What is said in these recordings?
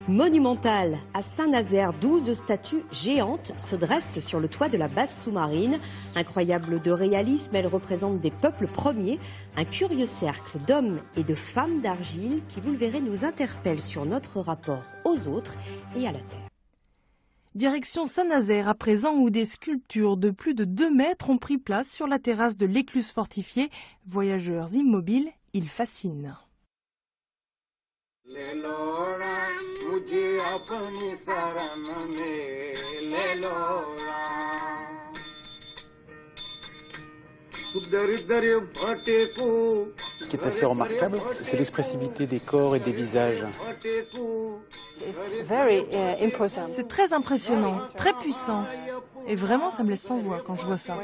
Monumentale, à Saint-Nazaire, 12 statues géantes se dressent sur le toit de la base sous-marine. Incroyable de réalisme, elles représentent des peuples premiers, un curieux cercle d'hommes et de femmes d'argile qui, vous le verrez, nous interpelle sur notre rapport aux autres et à la terre. Direction Saint-Nazaire à présent, où des sculptures de plus de 2 mètres ont pris place sur la terrasse de l'écluse fortifiée. Voyageurs immobiles, ils fascinent. Ce qui est assez remarquable, c'est l'expressivité des corps et des visages. C'est très impressionnant, très puissant. Et vraiment, ça me laisse sans voix quand je vois ça.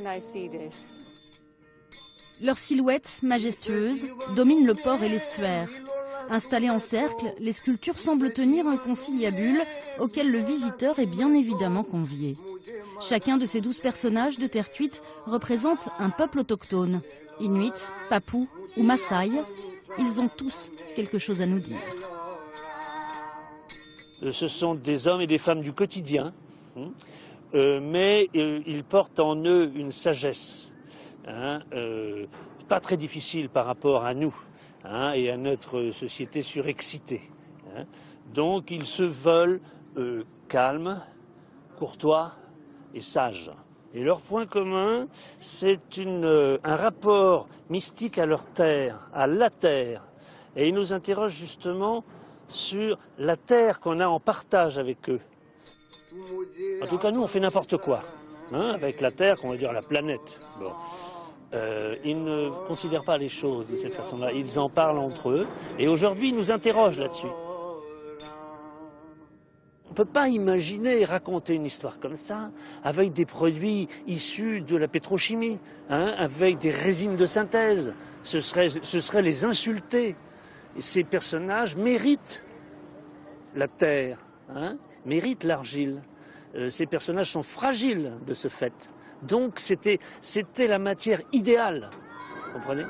Leur silhouette, majestueuse, domine le port et l'estuaire. Installées en cercle, les sculptures semblent tenir un conciliabule auquel le visiteur est bien évidemment convié. Chacun de ces 12 personnages de terre cuite représente un peuple autochtone. Inuit, Papou ou Maasai, ils ont tous quelque chose à nous dire. Ce sont des hommes et des femmes du quotidien, mais ils portent en eux une sagesse, pas très difficile par rapport à nous et à notre société surexcitée. Donc ils se veulent calmes, courtois et sages. Et leur point commun, c'est un rapport mystique à leur terre, à la terre. Et ils nous interrogent justement sur la terre qu'on a en partage avec eux. En tout cas, nous, on fait n'importe quoi avec la terre, qu'on va dire la planète. Bon. Ils ne considèrent pas les choses de cette façon-là. Ils en parlent entre eux. Et aujourd'hui, ils nous interrogent là-dessus. On ne peut pas imaginer raconter une histoire comme ça avec des produits issus de la pétrochimie, avec des résines de synthèse. Ce serait les insulter. Et ces personnages méritent la terre, méritent l'argile. Ces personnages sont fragiles de ce fait. Donc c'était la matière idéale, vous comprenez ?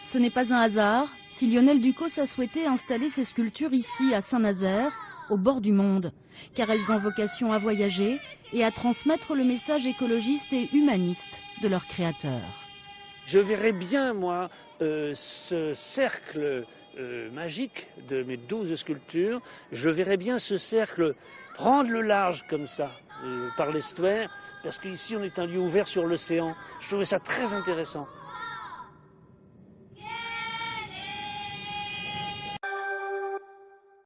Ce n'est pas un hasard si Lionel Ducos a souhaité installer ses sculptures ici à Saint-Nazaire, au bord du monde, car elles ont vocation à voyager et à transmettre le message écologiste et humaniste de leur créateur. Je verrais bien, moi, ce cercle magique de mes 12 sculptures, je verrais bien ce cercle prendre le large comme ça, par l'estuaire, parce qu'ici on est un lieu ouvert sur l'océan. Je trouvais ça très intéressant.